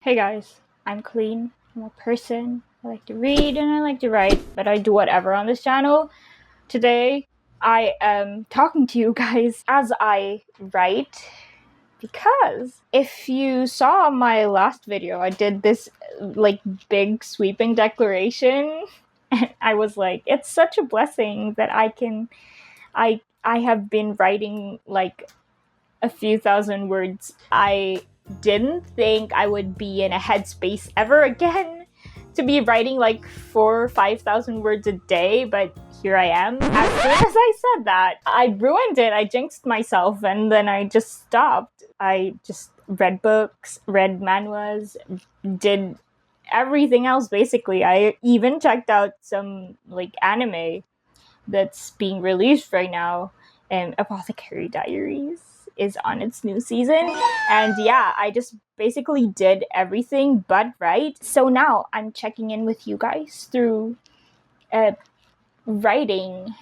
Hey guys, I'm clean. I'm a person. I like to read and I like to write, but I do whatever on this channel. Today, I am talking to you guys as I write because if you saw my last video, I did this big sweeping declaration and I was like, it's such a blessing that I have been writing like a few thousand words. I didn't think I would be in a headspace ever again to be writing like 4,000 or 5,000 words a day, but here I am. As soon as I said that, I ruined it. I jinxed myself and then I just stopped. I just read books, read manhwas, did everything else basically. I even checked out some like anime that's being released right now, and Apothecary Diaries is on its new season. And yeah, I just basically did everything but write. So now I'm checking in with you guys through a writing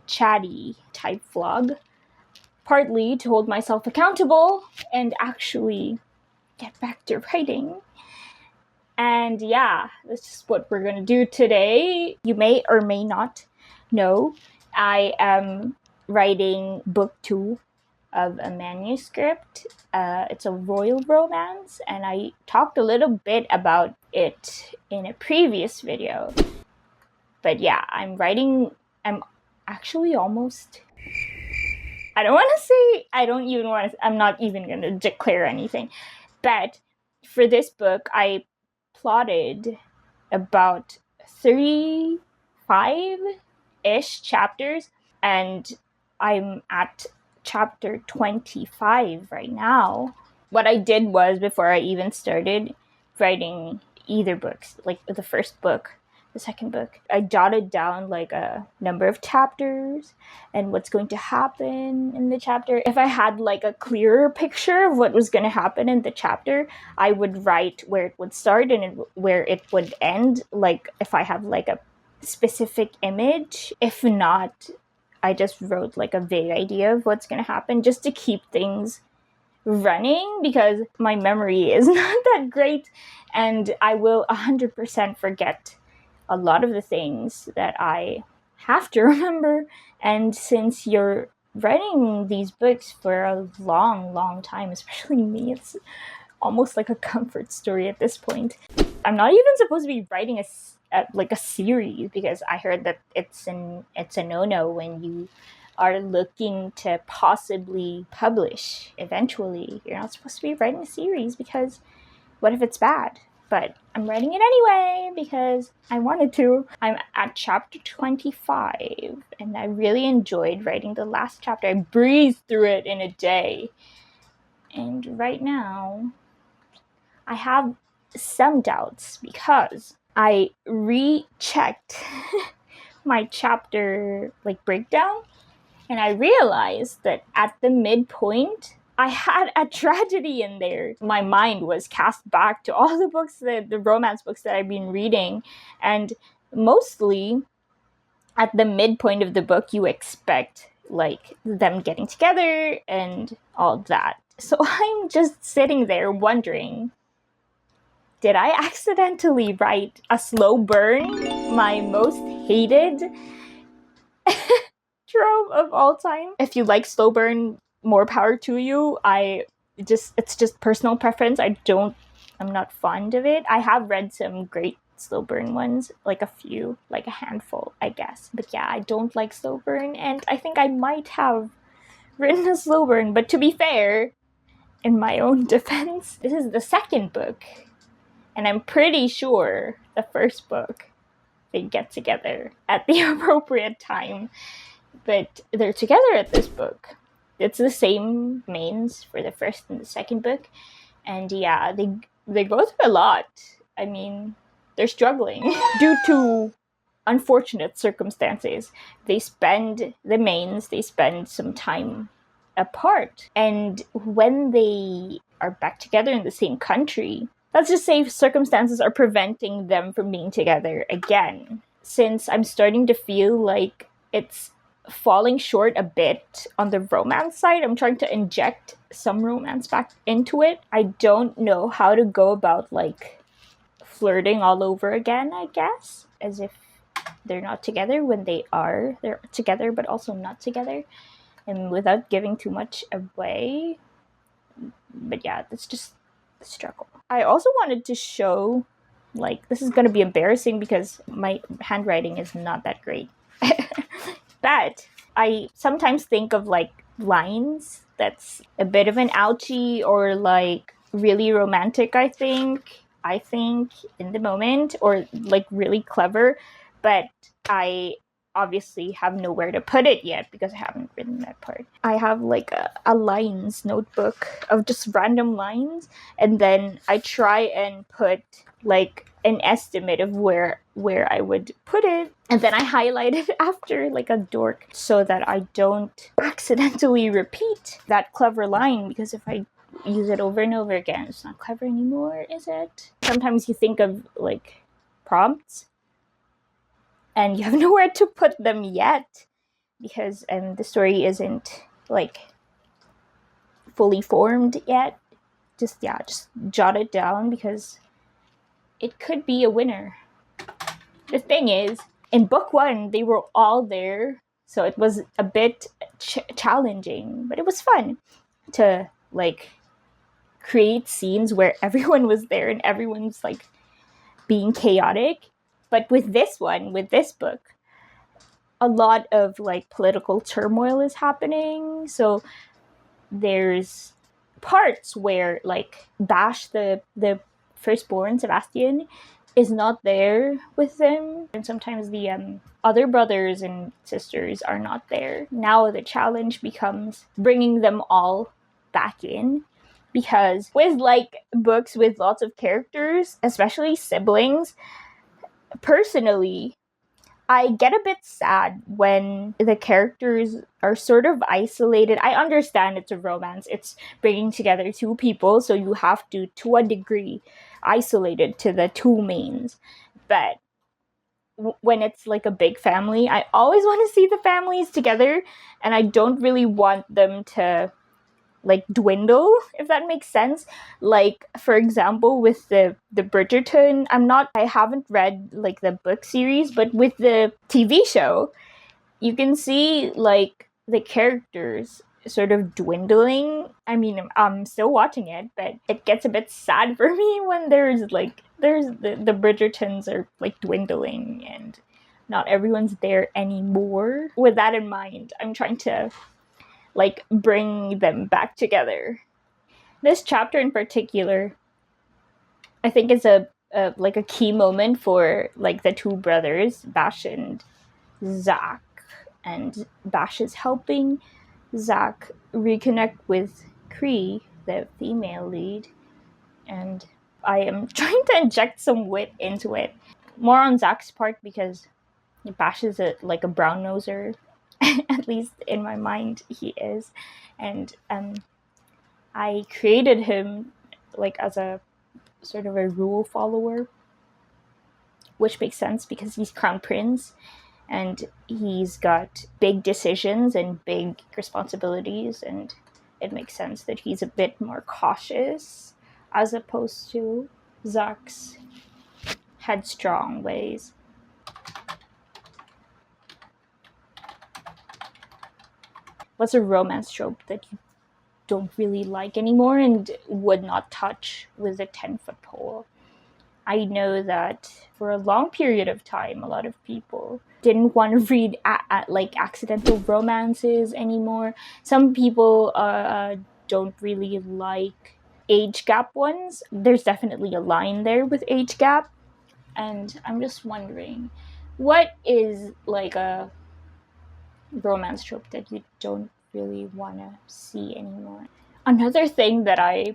chatty type vlog, partly to hold myself accountable and actually get back to writing. And yeah, this is what we're gonna do today. You may or may not know, I am writing book 2 of a manuscript. It's a royal romance, and I talked a little bit about it in a previous video. But yeah, I'm actually almost... I'm not even gonna declare anything. But for this book, I plotted about 35-ish chapters, and I'm at chapter 25 right now. What I did was, before I even started writing either books, like the first book, the second book, I jotted down like a number of chapters and what's going to happen in the chapter. If I had like a clearer picture of what was going to happen in the chapter, I would write where it would start and where it would end, like if I have like a specific image. If not, I just wrote like a vague idea of what's going to happen just to keep things running, because my memory is not that great and I will 100% forget a lot of the things that I have to remember. And since you're writing these books for a long time, especially me, it's almost like a comfort story at this point. I'm not even supposed to be writing a series, because I heard that it's a no-no when you are looking to possibly publish eventually. You're not supposed to be writing a series, because what if it's bad? But I'm writing it anyway because I wanted to. I'm at chapter 25 and I really enjoyed writing the last chapter. I breezed through it in a day. And right now, I have some doubts because I rechecked my chapter breakdown, and I realized that at the midpoint, I had a tragedy in there. My mind was cast back to all the books, the romance books that I've been reading, and mostly at the midpoint of the book, you expect like them getting together and all that. So I'm just sitting there wondering, did I accidentally write a slow burn, my most hated trope of all time? If you like slow burn, more power to you. It's just personal preference. I'm not fond of it. I have read some great slow burn ones, like a few, like a handful, I guess. But yeah, I don't like slow burn, and I think I might have written a slow burn. But to be fair, in my own defense, this is the second book, and I'm pretty sure the first book, they get together at the appropriate time. But they're together at this book. It's the same mains for the first and the second book. And yeah, they go through a lot. I mean, they're struggling due to unfortunate circumstances. They spend some time apart. And when they are back together in the same country, let's just say circumstances are preventing them from being together again. Since I'm starting to feel like it's falling short a bit on the romance side. I'm trying to inject some romance back into it. I don't know how to go about like flirting all over again, I guess, as if they're not together when they're together but also not together, and without giving too much away. But yeah, that's just the struggle. I also wanted to show, like, this is going to be embarrassing because my handwriting is not that great. But I sometimes think of like lines that's a bit of an ouchie or like really romantic, I think in the moment, or like really clever, but I obviously have nowhere to put it yet because I haven't written that part. I have like a lines notebook of just random lines, and then I try and put like an estimate of where I would put it, and then I highlight it after like a dork so that I don't accidentally repeat that clever line, because if I use it over and over again, it's not clever anymore, is it? Sometimes you think of like prompts and you have nowhere to put them yet because the story isn't like fully formed yet. Just jot it down because it could be a winner. The thing is, in book 1, they were all there, so it was a bit challenging, but it was fun to like create scenes where everyone was there and everyone's like being chaotic. But with this book, a lot of like political turmoil is happening. So there's parts where like Bash, the firstborn, Sebastian, is not there with them, and sometimes the other brothers and sisters are not there. Now the challenge becomes bringing them all back in, because with like books with lots of characters, especially siblings, personally I get a bit sad when the characters are sort of isolated. I understand it's a romance. It's bringing together two people, so you have to a degree, isolated to the two mains. But when it's like a big family, I always want to see the families together, and I don't really want them to like dwindle, if that makes sense. Like, for example, with the Bridgerton, I haven't read like the book series, but with the TV show, you can see like the characters sort of dwindling. I mean, I'm still watching it, but it gets a bit sad for me when there's the Bridgertons are like dwindling and not everyone's there anymore. With that in mind, I'm trying to like bring them back together. This chapter in particular, I think, is a like a key moment for like the two brothers, Bash and Zach. And Bash is helping Zach reconnect with Cree, the female lead, and I am trying to inject some wit into it. More on Zach's part because Bash is like a brown noser. At least in my mind, he is. And I created him like as a sort of a rule follower, which makes sense because he's crown prince and he's got big decisions and big responsibilities, and it makes sense that he's a bit more cautious as opposed to Zach's headstrong ways. What's a romance trope that you don't really like anymore and would not touch with a 10-foot pole? I know that for a long period of time, a lot of people didn't want to read like accidental romances anymore. Some people don't really like age gap ones. There's definitely a line there with age gap. And I'm just wondering, what is like a romance trope that you don't really want to see anymore? Another thing that I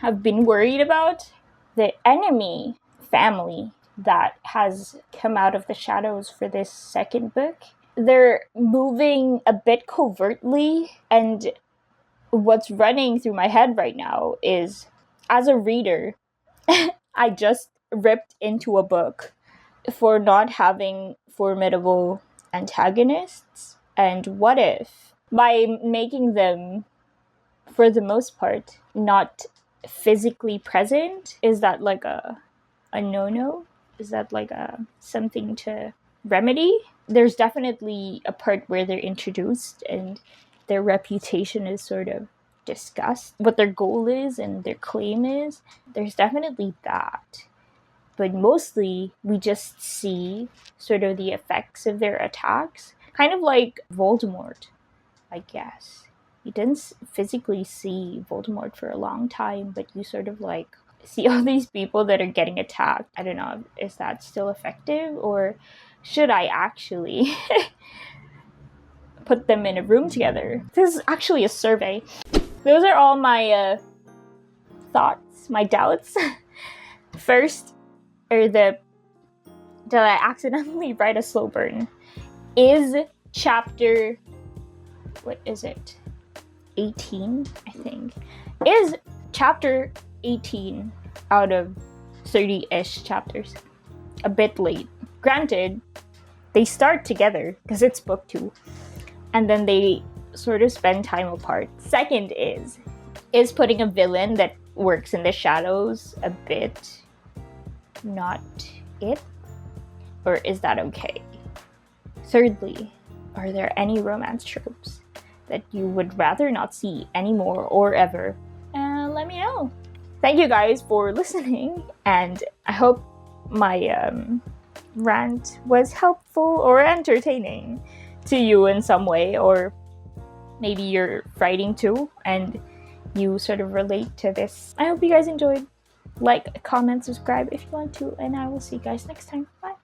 have been worried about, the enemy family that has come out of the shadows for this second book. They're moving a bit covertly, and what's running through my head right now is, as a reader, I just ripped into a book for not having formidable antagonists? And what if, by making them, for the most part, not physically present, is that like a no-no? Is that like something to remedy? There's definitely a part where they're introduced and their reputation is sort of discussed, what their goal is and their claim is. There's definitely that. But mostly we just see sort of the effects of their attacks. Kind of like Voldemort, I guess. You didn't physically see Voldemort for a long time, but you sort of like see all these people that are getting attacked. I don't know, is that still effective, or should I actually put them in a room together? This is actually a survey. Those are all my thoughts, my doubts. First, did I accidentally write a slow burn? Is chapter, what is it? 18, I think. Is chapter 18 out of 30-ish chapters a bit late? Granted, they start together because it's book 2, and then they sort of spend time apart. Second is putting a villain that works in the shadows a bit not it? Or is that okay? Thirdly, are there any romance tropes that you would rather not see anymore or ever? Let me know. Thank you guys for listening, and I hope my rant was helpful or entertaining to you in some way, or maybe you're writing too and you sort of relate to this. I hope you guys enjoyed. Like, comment, subscribe if you want to, and I will see you guys next time. Bye.